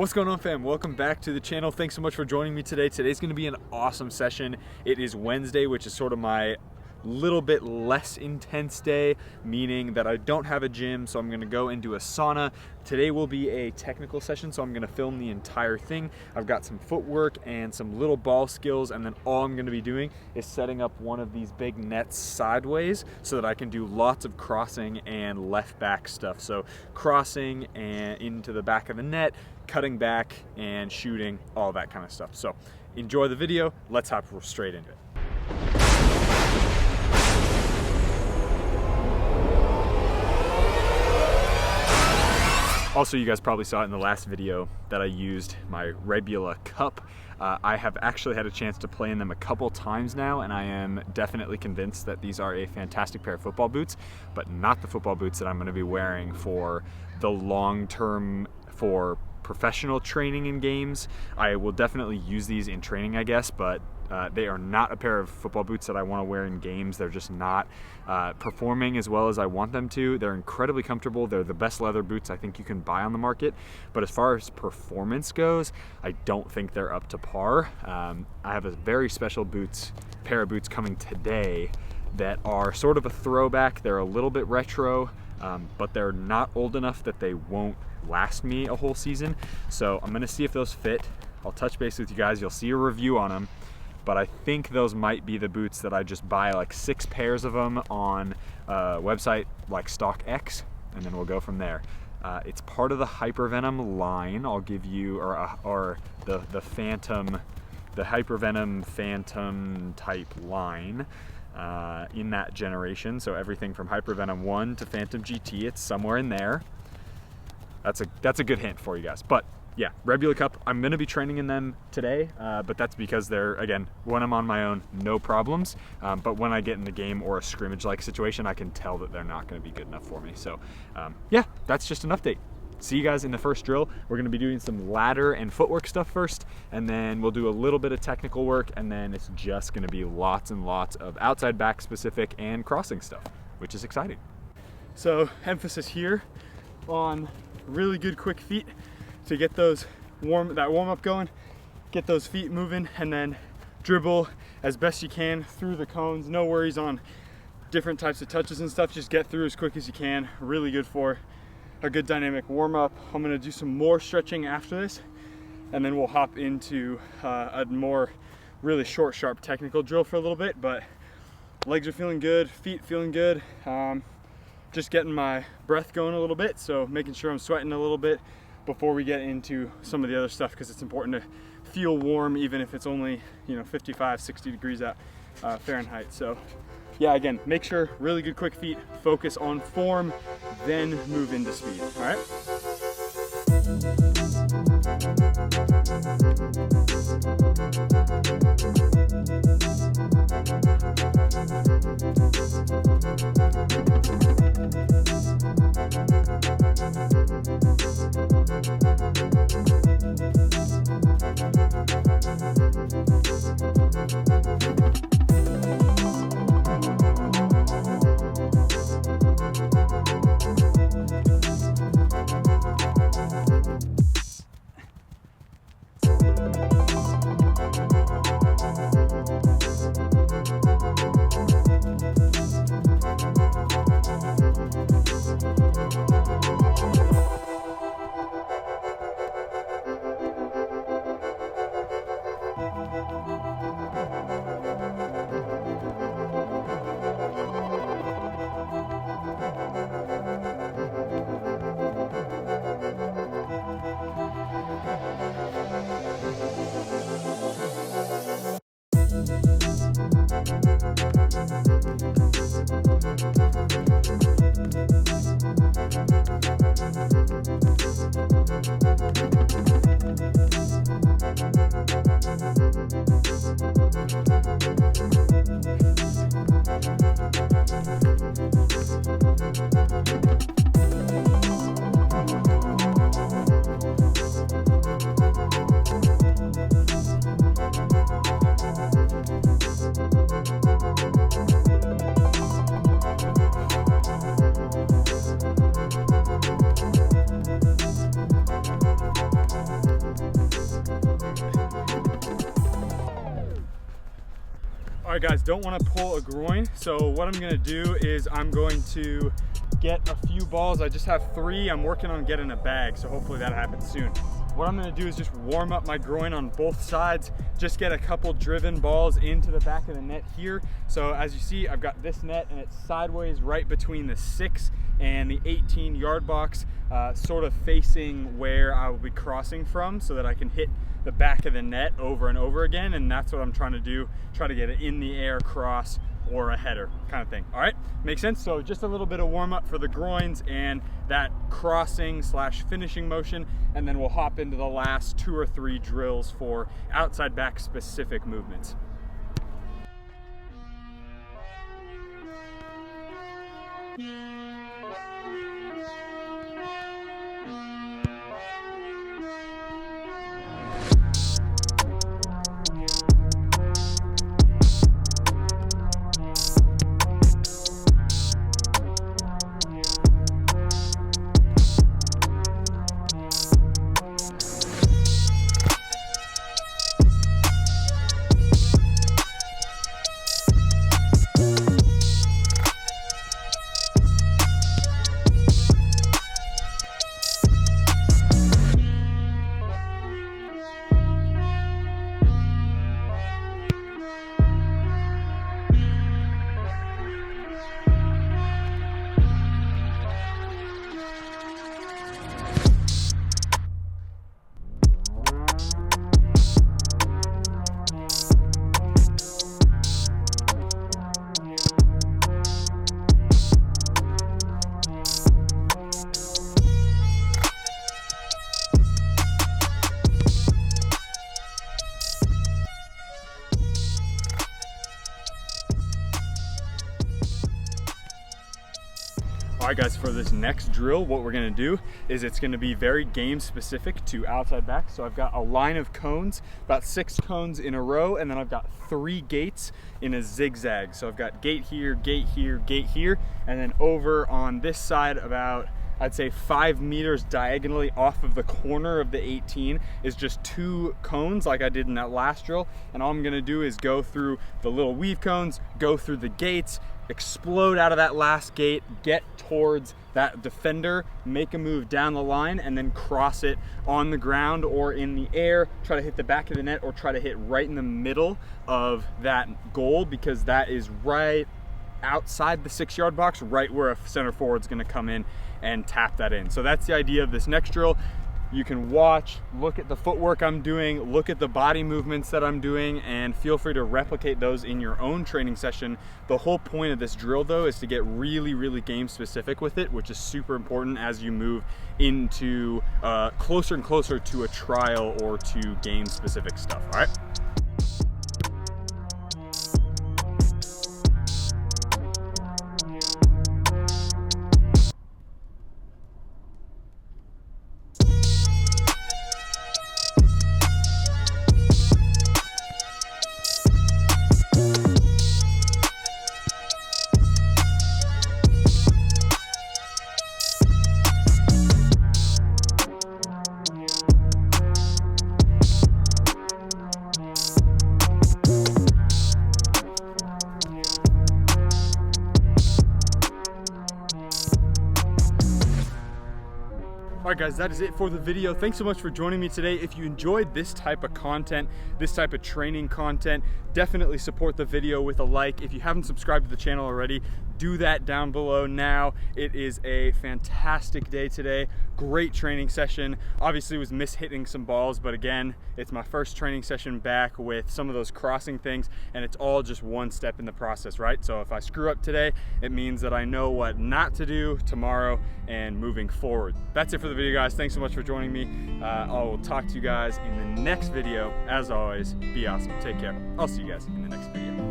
What's going on, fam? Welcome back to the channel. Thanks so much for joining me today. Today's gonna be an awesome session. It is Wednesday, which is sort of my little bit less intense day, meaning that I don't have a gym, so I'm gonna go into a sauna. Today will be a technical session, so I'm gonna film the entire thing. I've got some footwork and some little ball skills, and then all I'm gonna be doing is setting up one of these big nets sideways so that I can do lots of crossing and left back stuff. So crossing and into the back of the net, cutting back and shooting, all that kind of stuff. So enjoy the video. Let's hop straight into it. Also, you guys probably saw it in the last video that I used my Rebula cup. I have actually had a chance to play in them a couple times now, and I am definitely convinced that these are a fantastic pair of football boots, but not the football boots that I'm going to be wearing for the long term for professional training in games. I will definitely use these in training, I guess, but they are not a pair of football boots that I want to wear in games. They're just not performing as well as I want them to. They're incredibly comfortable. They're the best leather boots I think you can buy on the market. But as far as performance goes, I don't think they're up to par. I have a very special pair of boots coming today that are sort of a throwback. They're a little bit retro, but they're not old enough that they won't last me a whole season. So I'm gonna see if those fit. I'll touch base with you guys. You'll see a review on them. But I think those might be the boots that I just buy like 6 pairs of them on a website like StockX, and then we'll go from there. It's part of the Hypervenom line. I'll give you, or the Phantom, the Hypervenom Phantom type line in that generation. So everything from Hypervenom 1 to Phantom GT, it's somewhere in there. That's a good hint for you guys. But yeah, Rebula Cup, I'm gonna be training in them today, but that's because they're, again, when I'm on my own, no problems. But when I get in the game or a scrimmage-like situation, I can tell that they're not gonna be good enough for me. So yeah, that's just an update. See you guys in the first drill. We're gonna be doing some ladder and footwork stuff first, and then we'll do a little bit of technical work, and then it's just gonna be lots and lots of outside back specific and crossing stuff, which is exciting. So emphasis here on really good quick feet to get that warm up going, get those feet moving, and then dribble as best you can through the cones. No worries on different types of touches and stuff. Just get through as quick as you can. Really good for a good dynamic warm up. I'm gonna do some more stretching after this, and then we'll hop into a more really short, sharp technical drill for a little bit. But legs are feeling good, feet feeling good. Just getting my breath going a little bit, so making sure I'm sweating a little bit before we get into some of the other stuff, because it's important to feel warm even if it's only 55, 60 degrees out Fahrenheit. So yeah, again, make sure really good quick feet, focus on form, then move into speed. All right. All right guys, don't want to pull a groin, so what I'm going to do is I'm going to get a few balls. I just have 3. I'm working on getting a bag, so hopefully that happens soon. What I'm going to do is just warm up my groin on both sides, just get a couple driven balls into the back of the net here. So as you see, I've got this net and it's sideways right between the 6 and the 18-yard box, sort of facing where I will be crossing from so that I can hit the back of the net over and over again, and that's what I'm trying to do, try to get it in the air cross or a header kind of thing. All right, makes sense? So just a little bit of warm up for the groins and that crossing / finishing motion, and then we'll hop into the last 2 or 3 drills for outside back specific movements. All right guys, for this next drill, what we're gonna do is it's gonna be very game specific to outside back. So I've got a line of cones, about 6 cones in a row, and then I've got 3 gates in a zigzag. So I've got gate here, gate here, gate here, and then over on this side about, I'd say 5 meters diagonally off of the corner of the 18 is just 2 cones like I did in that last drill. And all I'm gonna do is go through the little weave cones, go through the gates, explode out of that last gate, get towards that defender, make a move down the line, and then cross it on the ground or in the air, try to hit the back of the net or try to hit right in the middle of that goal, because that is right outside the 6-yard box, right where a center forward's gonna come in and tap that in. So that's the idea of this next drill. You can watch, look at the footwork I'm doing, look at the body movements that I'm doing, and feel free to replicate those in your own training session. The whole point of this drill though is to get really, really game specific with it, which is super important as you move into closer and closer to a trial or to game specific stuff, all right? All right guys, that is it for the video. Thanks so much for joining me today. If you enjoyed this type of content, this type of training content, definitely support the video with a like. If you haven't subscribed to the channel already, do that down below now. It is a fantastic day today. Great training session. Obviously was hitting some balls, but again, it's my first training session back with some of those crossing things, and it's all just one step in the process, right? So if I screw up today, it means that I know what not to do tomorrow and moving forward. That's it for the video, guys. Thanks so much for joining me. I will talk to you guys in the next video. As always, be awesome. Take care. I'll see you guys in the next video.